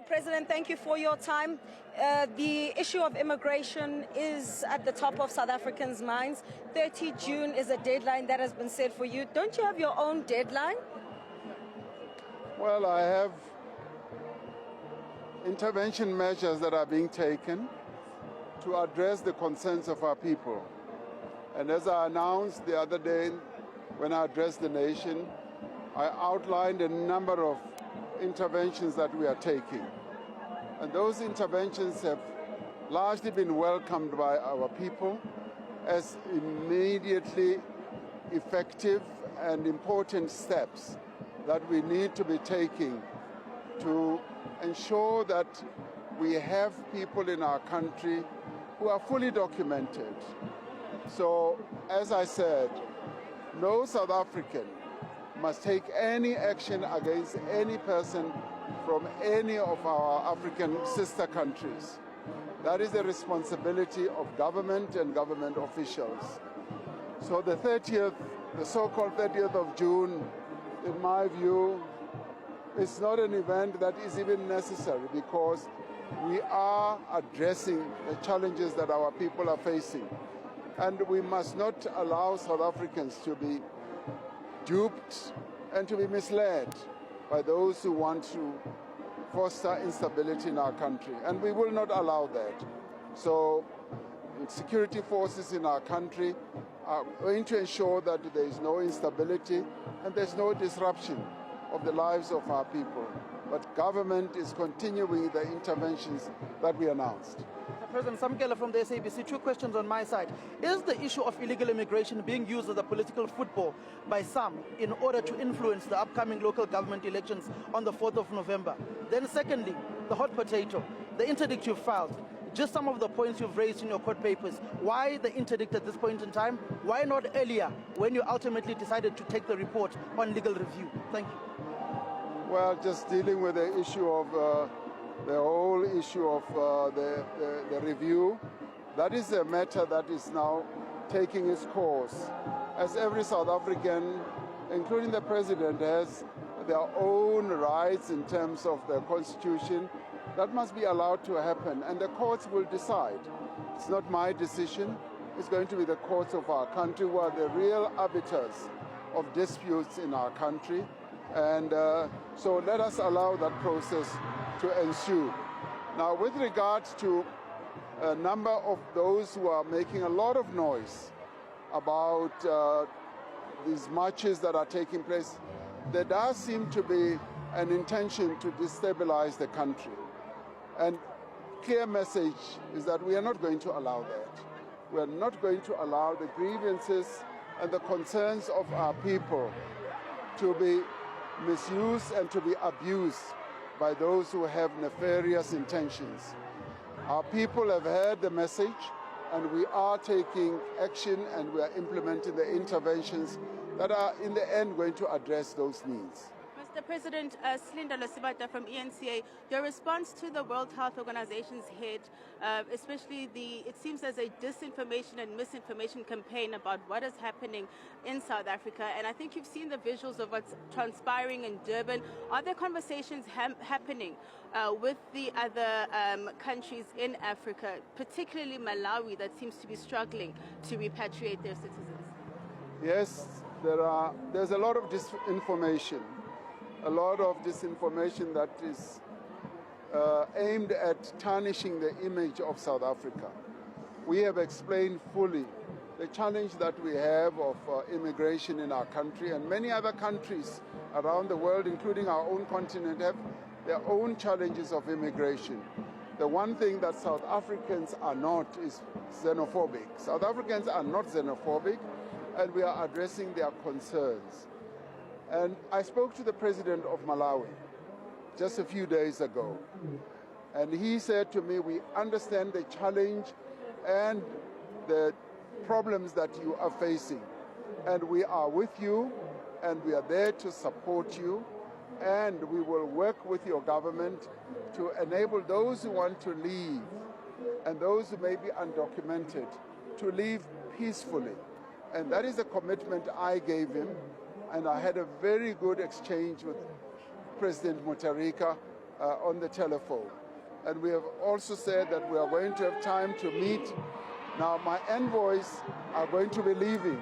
Mr. President, thank you for your time. The issue of immigration is at the top of South Africans' minds. 30 June is a deadline that has been set for you. Don't you have your own deadline? Well, I have intervention measures that are being taken to address the concerns of our people. And as I announced the other day when I addressed the nation, I outlined a number of interventions that we are taking. And those interventions have largely been welcomed by our people as immediately effective and important steps that we need to be taking to ensure that we have people in our country who are fully documented. So, as I said, no South African must take any action against any person from any of our African sister countries. That is the responsibility of government and government officials. So the so-called 30th of June, in my view, is not an event that is even necessary because we are addressing the challenges that our people are facing. And we must not allow South Africans to be duped and to be misled by those who want to foster instability in our country. And we will not allow that. So security forces in our country are going to ensure that there is no instability and there's no disruption of the lives of our people. But government is continuing the interventions that we announced. President Samkela from the SABC, two questions on my side. Is the issue of illegal immigration being used as a political football by some in order to influence the upcoming local government elections on the 4th of November? Then secondly, the hot potato, the interdict you filed, just some of the points you've raised in your court papers. Why the interdict at this point in time? Why not earlier when you ultimately decided to take the report on legal review? Thank you. Well, just dealing with the issue of the whole issue of the review, that is a matter that is now taking its course. As every South African, including the President, has their own rights in terms of the Constitution, that must be allowed to happen, and the courts will decide. It's not my decision. It's going to be the courts of our country who are the real arbiters of disputes in our country. And so let us allow that process to ensue. Now, with regards to a number of those who are making a lot of noise about these marches that are taking place, there does seem to be an intention to destabilize the country. And clear message is that we are not going to allow that. We are not going to allow the grievances and the concerns of our people to be misused and to be abused by those who have nefarious intentions. Our people have heard the message, and we are taking action and we are implementing the interventions that are in the end going to address those needs. Mr. President, Slinda Losibata from ENCA, your response to the World Health Organization's head, especially it seems there's a disinformation and misinformation campaign about what is happening in South Africa, and I think you've seen the visuals of what's transpiring in Durban. Are there conversations happening with the other countries in Africa, particularly Malawi, that seems to be struggling to repatriate their citizens? Yes, there's a lot of disinformation. A lot of disinformation that is aimed at tarnishing the image of South Africa. We have explained fully the challenge that we have of immigration in our country, and many other countries around the world, including our own continent, have their own challenges of immigration. The one thing that South Africans are not is xenophobic. South Africans are not xenophobic, and we are addressing their concerns. And I spoke to the president of Malawi just a few days ago, and he said to me, we understand the challenge and the problems that you are facing, and we are with you, and we are there to support you, and we will work with your government to enable those who want to leave and those who may be undocumented to leave peacefully. And that is the commitment I gave him. And I had a very good exchange with President Mutharika on the telephone. And we have also said that we are going to have time to meet. Now, my envoys are going to be leaving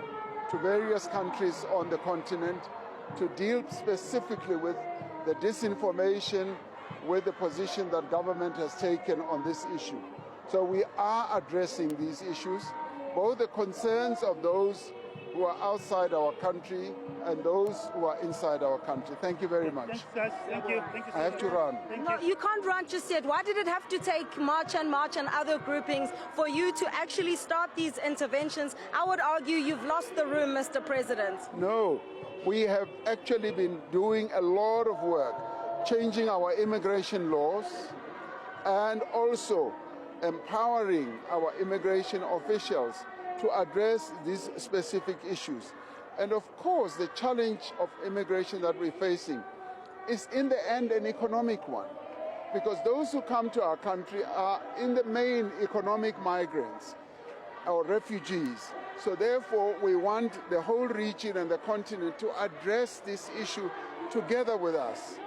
to various countries on the continent to deal specifically with the disinformation, with the position that government has taken on this issue. So we are addressing these issues, both the concerns of those who are outside our country and those who are inside our country. Thank you very much. Thank you. Thank you. I have to run. No, you can't run just yet. Why did it have to take March and other groupings for you to actually start these interventions? I would argue you've lost the room, Mr. President. No, we have actually been doing a lot of work, changing our immigration laws and also empowering our immigration officials to address these specific issues. And of course, the challenge of immigration that we're facing is in the end an economic one, because those who come to our country are in the main economic migrants or refugees. So therefore, we want the whole region and the continent to address this issue together with us,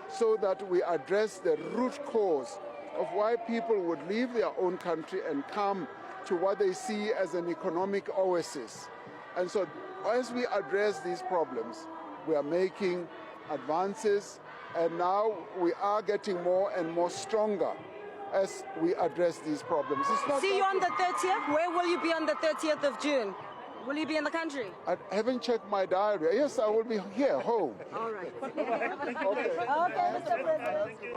so that we address the root cause of why people would leave their own country and come to what they see as an economic oasis. And so as we address these problems, we are making advances, and now we are getting more and more stronger as we address these problems. See you on the 30th. Where will you be on the 30th of June? Will you be in the country? I haven't checked my diary. Yes, I will be here, home. All right. Okay. Okay, Mr. President.